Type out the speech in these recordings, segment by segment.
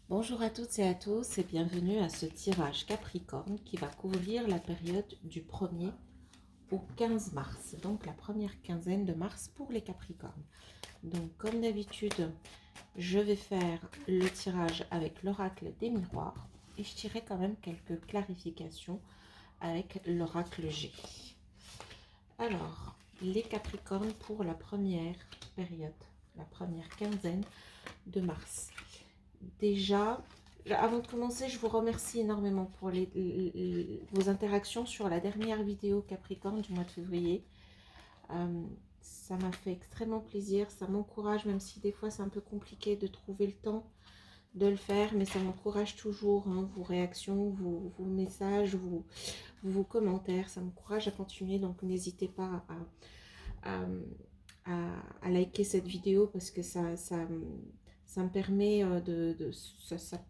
Bonjour à toutes et à tous et bienvenue à ce tirage Capricorne qui va couvrir la période du 1er au 15 mars, donc la première quinzaine de mars pour les Capricornes. Donc comme d'habitude, je vais faire le tirage avec l'oracle des miroirs et je tirerai quand même quelques clarifications avec l'oracle G. Alors, les Capricornes pour la première période, la première quinzaine de mars. Déjà, avant de commencer, je vous remercie énormément pour vos interactions sur la dernière vidéo Capricorne du mois de février. Ça m'a fait extrêmement plaisir, ça m'encourage, même si des fois c'est un peu compliqué de trouver le temps de le faire, mais ça m'encourage toujours, hein, vos réactions, vos messages, vos commentaires, ça m'encourage à continuer, donc n'hésitez pas à, à liker cette vidéo parce que ça me permet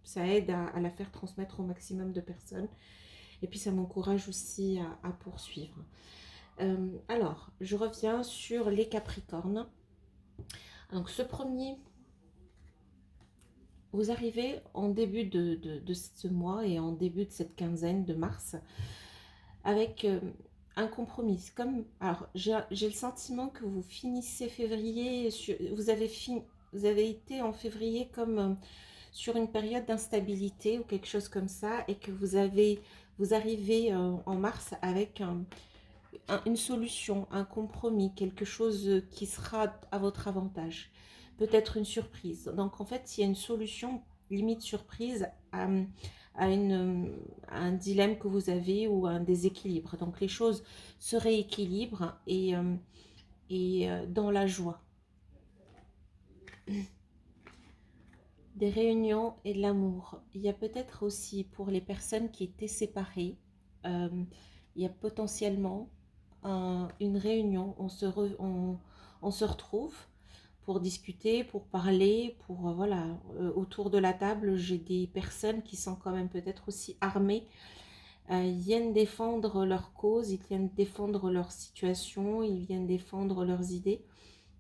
ça aide à la faire transmettre au maximum de personnes. Et puis ça m'encourage aussi à poursuivre. Alors, je reviens sur les Capricornes. Donc ce premier, vous arrivez en début de ce mois et en début de cette quinzaine de mars avec un compromis. Alors, j'ai le sentiment que vous finissez février, vous avez été en février comme sur une période d'instabilité ou quelque chose comme ça, et que vous arrivez en mars avec une solution, un compromis, quelque chose qui sera à votre avantage. Peut-être une surprise. Donc en fait, il y a une solution limite surprise à un dilemme que vous avez ou à un déséquilibre. Donc les choses se rééquilibrent et dans la joie. Des réunions et de l'amour. Il y a peut-être aussi pour les personnes qui étaient séparées, euh, il y a potentiellement une réunion, on se retrouve pour discuter, pour parler, pour voilà, autour de la table, j'ai des personnes qui sont quand même peut-être aussi armées, ils viennent défendre leur cause, ils viennent défendre leur situation, ils viennent défendre leurs idées.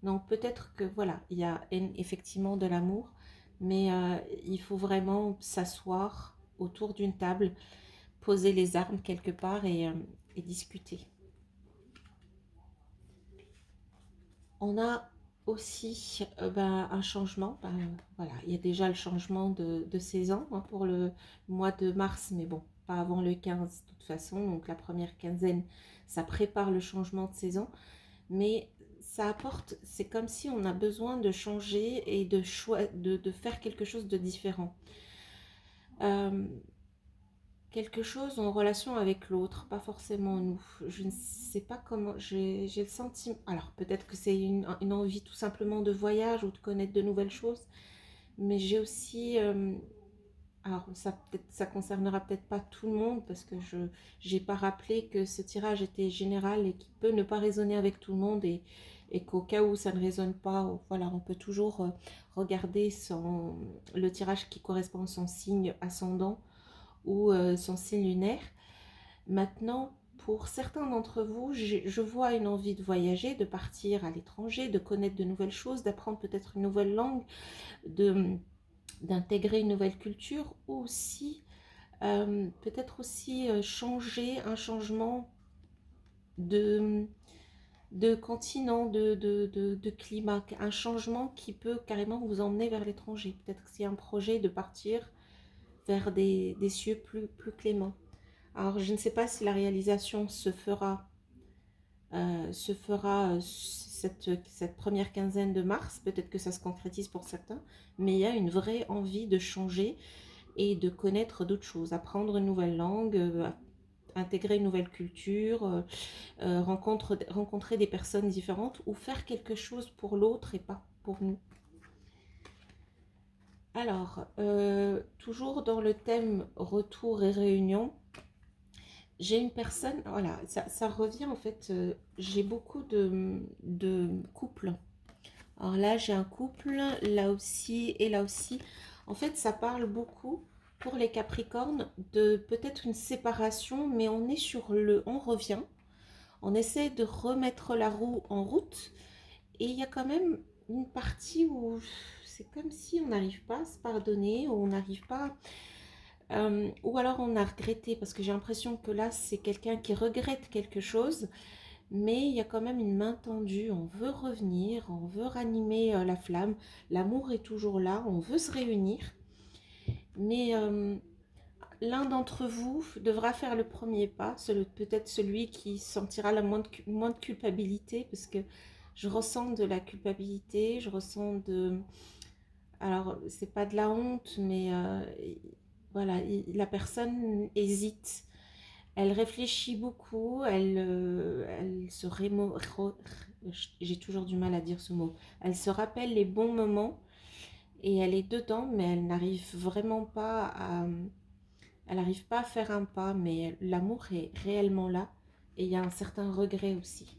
Donc peut-être que voilà, il y a effectivement de l'amour, mais il faut vraiment s'asseoir autour d'une table, poser les armes quelque part et discuter. On a aussi un changement. Voilà, il y a déjà le changement de saison hein, pour le mois de mars, mais bon, pas avant le 15 de toute façon. Donc la première quinzaine, ça prépare le changement de saison. Mais ça apporte, c'est comme si on a besoin de changer et de faire quelque chose de différent. Euh, Quelque chose en relation avec l'autre, pas forcément nous. Je ne sais pas comment, j'ai le sentiment, alors peut-être que c'est une envie tout simplement de voyage ou de connaître de nouvelles choses, mais j'ai aussi, alors ça concernera peut-être pas tout le monde parce que je n'ai pas rappelé que ce tirage était général et qu'il peut ne pas résonner avec tout le monde et qu'au cas où ça ne résonne pas, voilà, on peut toujours regarder le tirage qui correspond à son signe ascendant ou son signe lunaire. Maintenant, pour certains d'entre vous, je vois une envie de voyager, de partir à l'étranger, de connaître de nouvelles choses, d'apprendre peut-être une nouvelle langue, d'intégrer une nouvelle culture, ou aussi peut-être aussi changer, un changement de, de continent, de climat, un changement qui peut carrément vous emmener vers l'étranger. Peut-être que c'est un projet de partir vers des cieux plus cléments. Alors, je ne sais pas si la réalisation cette première quinzaine de mars. Peut-être que ça se concrétise pour certains, mais il y a une vraie envie de changer et de connaître d'autres choses, apprendre une nouvelle langue, intégrer une nouvelle culture, rencontrer des personnes différentes ou faire quelque chose pour l'autre et pas pour nous. Alors, toujours dans le thème retour et réunion, j'ai une personne, voilà, ça revient en fait, j'ai beaucoup de couples. Alors là, j'ai un couple, là aussi et là aussi. En fait, ça parle beaucoup pour les Capricornes de peut-être une séparation, mais on revient, on essaie de remettre la roue en route et il y a quand même une partie où c'est comme si on n'arrive pas à se pardonner, ou on n'arrive pas, ou alors on a regretté, parce que j'ai l'impression que là, c'est quelqu'un qui regrette quelque chose, mais il y a quand même une main tendue, on veut revenir, on veut ranimer la flamme, l'amour est toujours là, on veut se réunir, mais l'un d'entre vous devra faire le premier pas, peut-être celui qui sentira la moins de culpabilité, parce que je ressens de la culpabilité, je ressens de... Alors, c'est pas de la honte, mais voilà, la personne hésite. Elle réfléchit beaucoup, elle se j'ai toujours du mal à dire ce mot. Elle se rappelle les bons moments et elle est dedans, mais elle n'arrive vraiment pas à... Elle n'arrive pas à faire un pas, mais l'amour est réellement là et il y a un certain regret aussi.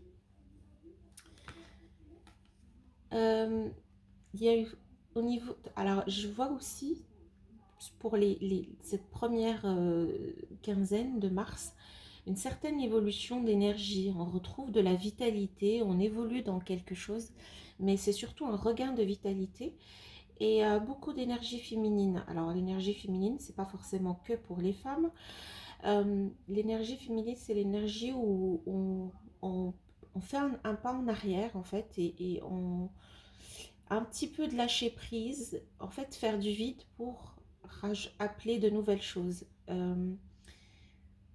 Euh, il y a eu au niveau... Alors, je vois aussi pour cette première quinzaine de mars, une certaine évolution d'énergie. On retrouve de la vitalité, on évolue dans quelque chose, mais c'est surtout un regain de vitalité et beaucoup d'énergie féminine. Alors l'énergie féminine, c'est pas forcément que pour les femmes. L'énergie féminine, c'est l'énergie où on fait un pas en arrière en fait et on un petit peu de lâcher prise, en fait faire du vide pour appeler de nouvelles choses.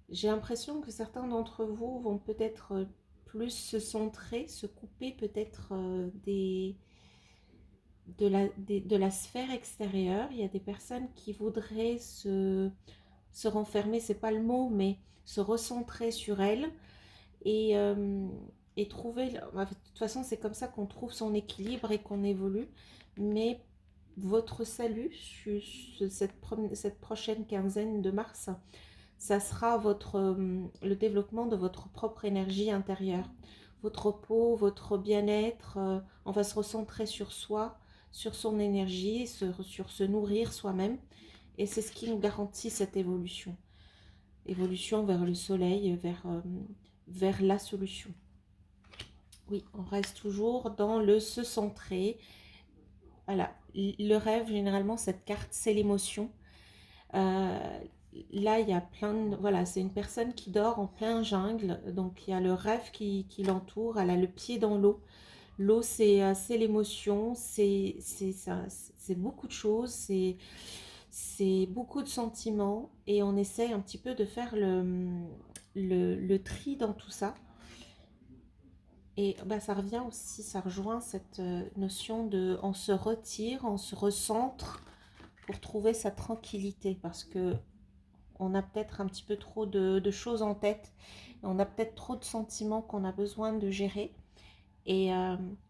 J'ai l'impression que certains d'entre vous vont peut-être plus se centrer, se couper peut-être de la sphère extérieure. Il y a des personnes qui voudraient se renfermer, c'est pas le mot, mais se recentrer sur elles et, et trouver... De toute façon, c'est comme ça qu'on trouve son équilibre et qu'on évolue. Mais votre salut, cette prochaine quinzaine de mars, ça sera le développement de votre propre énergie intérieure. Votre repos, votre bien-être, on va se recentrer sur soi, sur son énergie, sur se nourrir soi-même. Et c'est ce qui nous garantit cette évolution. Évolution vers le soleil, vers la solution. Oui, on reste toujours dans le se centrer. Voilà, le rêve, généralement, cette carte, c'est l'émotion. Euh, Là, il y a plein de... Voilà, c'est une personne qui dort en plein jungle. Donc, il y a le rêve qui l'entoure. Elle a le pied dans l'eau. L'eau, c'est l'émotion. C'est beaucoup de choses. C'est beaucoup de sentiments. Et on essaie un petit peu de faire le tri dans tout ça. Et bah, ça revient aussi, ça rejoint cette notion de on se retire, on se recentre pour trouver sa tranquillité parce que on a peut-être un petit peu trop de choses en tête, on a peut-être trop de sentiments qu'on a besoin de gérer. Et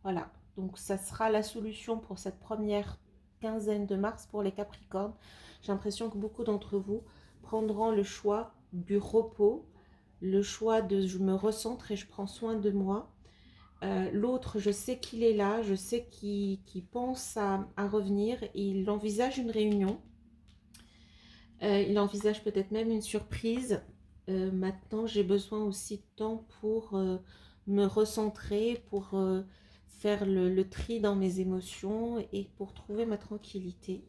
voilà, donc ça sera la solution pour cette première quinzaine de mars pour les Capricornes. J'ai l'impression que beaucoup d'entre vous prendront le choix du repos, le choix de je me recentre et je prends soin de moi. L'autre, je sais qu'il est là, je sais qu'il pense à revenir, il envisage une réunion, il envisage peut-être même une surprise. Maintenant, j'ai besoin aussi de temps pour me recentrer, pour faire le tri dans mes émotions et pour trouver ma tranquillité.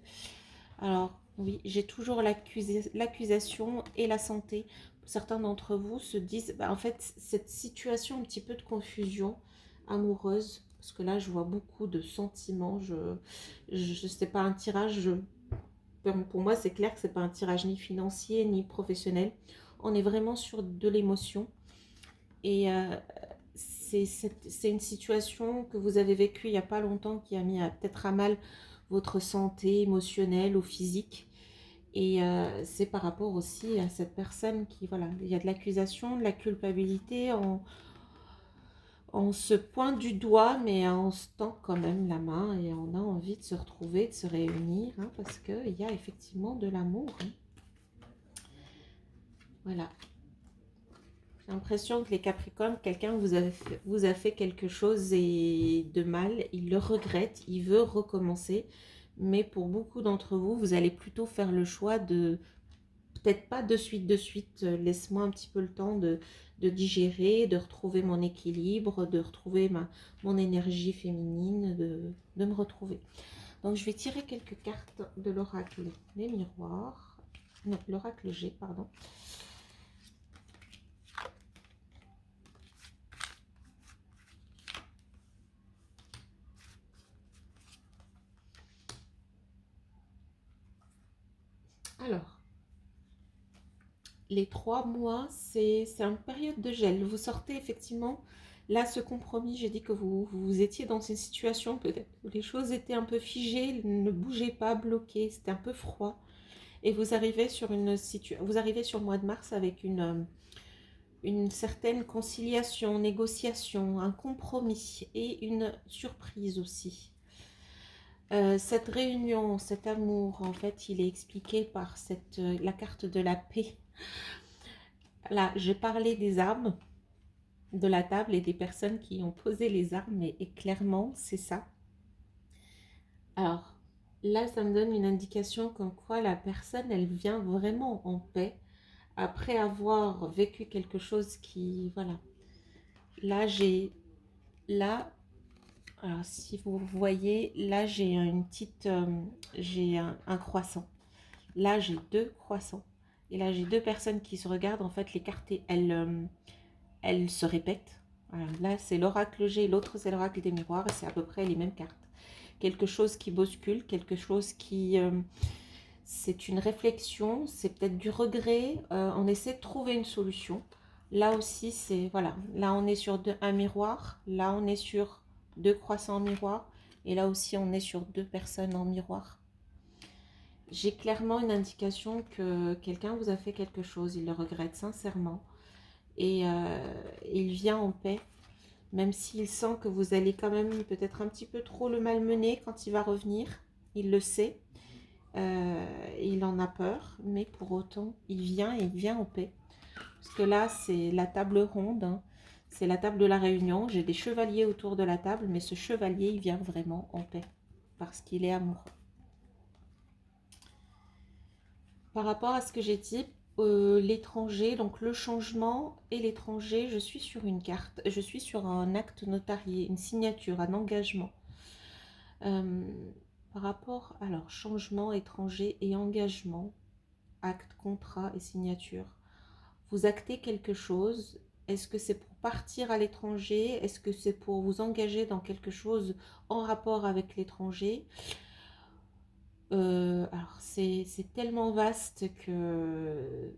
Alors, oui, j'ai toujours l'accusation et la santé. Certains d'entre vous se disent, bah, en fait, cette situation un petit peu de confusion amoureuse, parce que là, je vois beaucoup de sentiments. C'est pas un tirage, pour moi, c'est clair que c'est pas un tirage ni financier ni professionnel. On est vraiment sur de l'émotion. Et c'est une situation que vous avez vécue il n'y a pas longtemps qui a mis peut-être à mal votre santé émotionnelle ou physique. Et c'est par rapport aussi à cette personne qui, voilà, il y a de l'accusation, de la culpabilité, on se pointe du doigt, mais on se tend quand même la main et on a envie de se retrouver, de se réunir, hein, parce qu'il y a effectivement de l'amour. Hein. Voilà. J'ai l'impression que les Capricornes, quelqu'un vous a fait quelque chose de mal, il le regrette, il veut recommencer, mais pour beaucoup d'entre vous, vous allez plutôt faire le choix de, peut-être pas de suite, laisse-moi un petit peu le temps de digérer, de retrouver mon équilibre, de retrouver mon énergie féminine, de me retrouver. Donc, je vais tirer quelques cartes de l'oracle des miroirs. Non, l'oracle G, pardon. Alors, les 3 mois, c'est une période de gel. Vous sortez effectivement, là, ce compromis, j'ai dit que vous étiez dans une situation peut-être où les choses étaient un peu figées, ne bougez pas, bloquées, c'était un peu froid. Et vous arrivez sur vous arrivez sur le mois de mars avec une certaine conciliation, négociation, un compromis et une surprise aussi. Cette réunion, cet amour, en fait, il est expliqué par la carte de la paix. Là, j'ai parlé des armes de la table et des personnes qui ont posé les armes, et clairement, c'est ça. Alors, là, ça me donne une indication comme quoi la personne, elle vient vraiment en paix après avoir vécu quelque chose qui, voilà. Là, alors si vous voyez, là, j'ai une petite, j'ai un croissant. Là, j'ai 2 croissants. Et là, j'ai 2 personnes qui se regardent. En fait, les cartes, elles se répètent. Voilà. Là, c'est l'oracle G, l'autre, c'est l'oracle des miroirs. Et c'est à peu près les mêmes cartes. Quelque chose qui bouscule, quelque chose qui... c'est une réflexion, c'est peut-être du regret. On essaie de trouver une solution. Là aussi, c'est... Voilà. Là, on est sur un miroir. Là, on est sur 2 croissants en miroir. Et là aussi, on est sur 2 personnes en miroir. J'ai clairement une indication que quelqu'un vous a fait quelque chose. Il le regrette sincèrement. Et il vient en paix. Même s'il sent que vous allez quand même peut-être un petit peu trop le malmener quand il va revenir. Il le sait. Il en a peur. Mais pour autant, il vient en paix. Parce que là, c'est la table ronde. Hein. C'est la table de la réunion. J'ai des chevaliers autour de la table. Mais ce chevalier, il vient vraiment en paix. Parce qu'il est amoureux. Par rapport à ce que j'ai dit, l'étranger, donc le changement et l'étranger, je suis sur une carte, je suis sur un acte notarié, une signature, un engagement. Euh, Par rapport, alors, changement, étranger et engagement, acte, contrat et signature. Vous actez quelque chose. Est-ce que c'est pour partir à l'étranger? Est-ce que c'est pour vous engager dans quelque chose en rapport avec l'étranger? Alors, c'est tellement vaste que...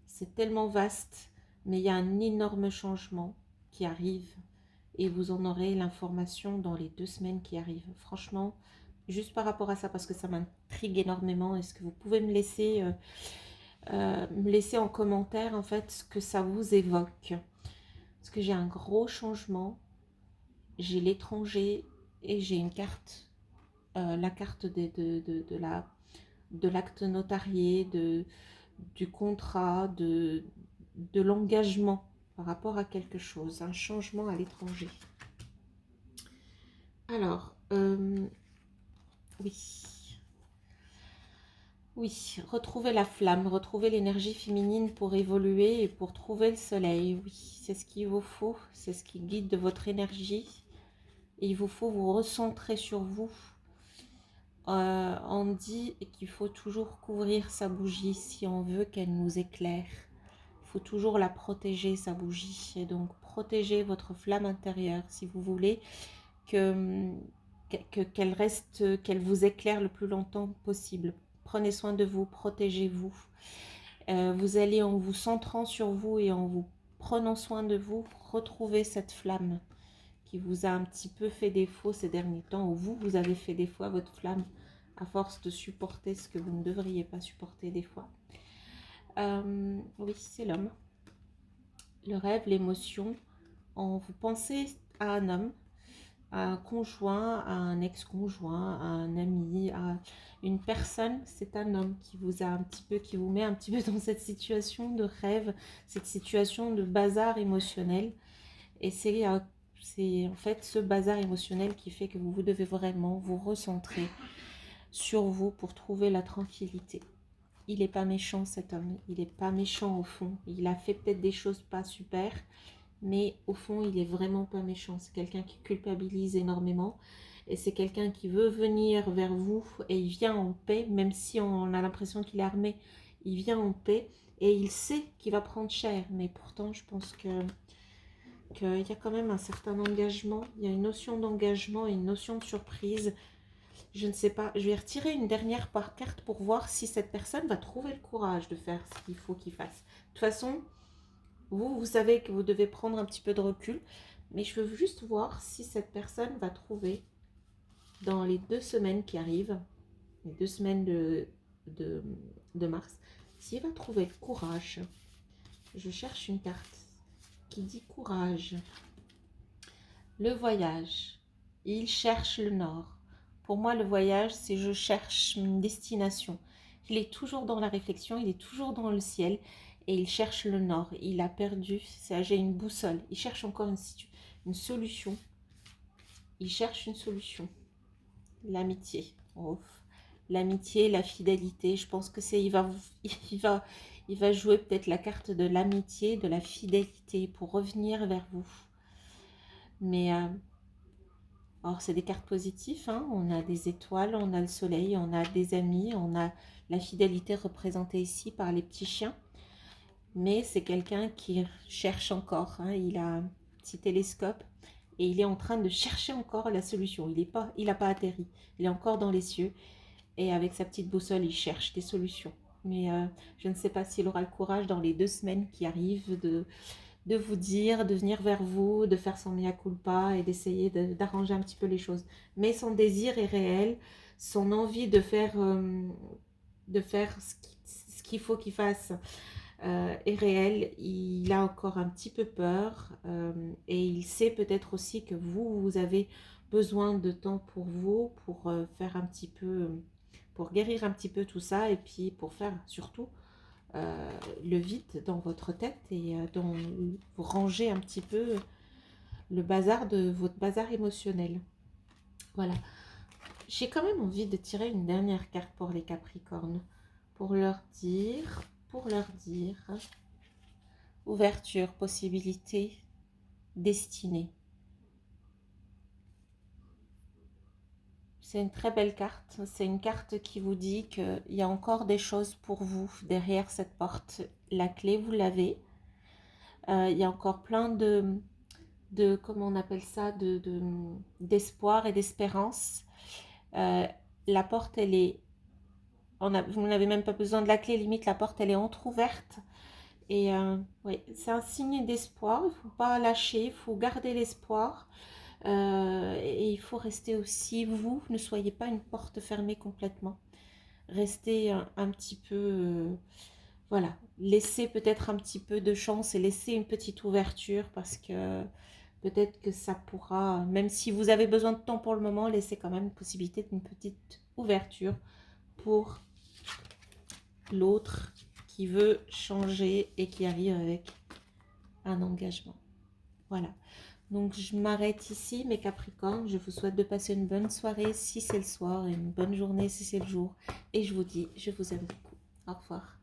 C'est tellement vaste, mais il y a un énorme changement qui arrive et vous en aurez l'information dans les 2 semaines qui arrivent. Franchement, juste par rapport à ça, parce que ça m'intrigue énormément, est-ce que vous pouvez me laisser en commentaire en fait ce que ça vous évoque? Parce que j'ai un gros changement, j'ai l'étranger et j'ai une carte, la carte de l'acte notarié, du contrat, de l'engagement par rapport à quelque chose, un changement à l'étranger. Alors, oui. Oui, retrouver la flamme, retrouver l'énergie féminine pour évoluer et pour trouver le soleil. Oui, c'est ce qu'il vous faut, c'est ce qui guide votre énergie. Et il vous faut vous recentrer sur vous. On dit qu'il faut toujours couvrir sa bougie si on veut qu'elle nous éclaire. Il faut toujours la protéger, sa bougie. Et donc, protégez votre flamme intérieure si vous voulez qu'elle reste, qu'elle vous éclaire le plus longtemps possible. Prenez soin de vous, protégez-vous. Vous allez, en vous centrant sur vous et en vous prenant soin de vous, retrouver cette flamme qui vous a un petit peu fait défaut ces derniers temps, ou vous avez fait défaut à votre flamme à force de supporter ce que vous ne devriez pas supporter des fois. Oui, c'est l'homme. Le rêve, l'émotion. Vous pensez à un homme, à un conjoint, à un ex-conjoint, à un ami, à une personne. C'est un homme qui vous a un petit peu, qui vous met un petit peu dans cette situation de rêve, cette situation de bazar émotionnel. Et c'est en fait ce bazar émotionnel qui fait que vous devez vraiment vous recentrer sur vous pour trouver la tranquillité. Il n'est pas méchant, cet homme, il n'est pas méchant au fond. Il a fait peut-être des choses pas super, mais au fond, il est vraiment pas méchant. C'est quelqu'un qui culpabilise énormément et c'est quelqu'un qui veut venir vers vous et il vient en paix, même si on a l'impression qu'il est armé, il vient en paix et il sait qu'il va prendre cher, mais pourtant je pense qu'il y a quand même un certain engagement, il y a une notion d'engagement et une notion de surprise. Je ne sais pas, je vais retirer une dernière carte pour voir si cette personne va trouver le courage de faire ce qu'il faut qu'il fasse. De toute façon, vous savez que vous devez prendre un petit peu de recul, mais je veux juste voir si cette personne va trouver, dans les 2 semaines qui arrivent, les 2 semaines de, de mars, s'il va trouver le courage. Je cherche une carte qui dit courage. Le voyage. Il cherche le nord. Pour moi, le voyage, c'est je cherche une destination. Il est toujours dans la réflexion, il est toujours dans le ciel et il cherche le nord. Il a perdu, j'ai une boussole. Il cherche encore une solution. Il cherche une solution. L'amitié. Oh. L'amitié, la fidélité. Je pense que c'est il va jouer peut-être la carte de l'amitié, de la fidélité pour revenir vers vous. Mais alors, c'est des cartes positives, hein. On a des étoiles, on a le soleil, on a des amis, on a la fidélité représentée ici par les petits chiens. Mais c'est quelqu'un qui cherche encore, hein. Il a un petit télescope et il est en train de chercher encore la solution. Il n'a pas atterri, il est encore dans les cieux. Et avec sa petite boussole, il cherche des solutions. Mais je ne sais pas s'il aura le courage dans les 2 semaines qui arrivent de vous dire, de venir vers vous, de faire son mea culpa et d'essayer d'arranger un petit peu les choses. Mais son désir est réel, son envie de faire ce qu'il faut qu'il fasse est réel. Il a encore un petit peu peur et il sait peut-être aussi que vous avez besoin de temps pour vous, pour faire un petit peu, pour guérir un petit peu tout ça et puis pour faire surtout le vide dans votre tête et vous ranger un petit peu le bazar de votre bazar émotionnel. Voilà. J'ai quand même envie de tirer une dernière carte pour les Capricornes pour leur dire ouverture, possibilité, destinée. C'est une très belle carte. C'est une carte qui vous dit qu'il y a encore des choses pour vous derrière cette porte. La clé, vous l'avez. Il y a encore plein comment on appelle ça, d'espoir et d'espérance. La porte, elle est... vous n'avez même pas besoin de la clé, limite la porte, elle est entrouverte. Et oui, c'est un signe d'espoir. Il ne faut pas lâcher, il faut garder l'espoir. Et il faut rester aussi, vous ne soyez pas une porte fermée complètement. Restez un petit peu, voilà, laissez peut-être un petit peu de chance et laissez une petite ouverture parce que peut-être que ça pourra, même si vous avez besoin de temps pour le moment, laissez quand même une possibilité d'une petite ouverture pour l'autre qui veut changer et qui arrive avec un engagement. Voilà. Donc, je m'arrête ici, mes Capricornes. Je vous souhaite de passer une bonne soirée si c'est le soir et une bonne journée si c'est le jour. Et je vous dis, je vous aime beaucoup. Au revoir.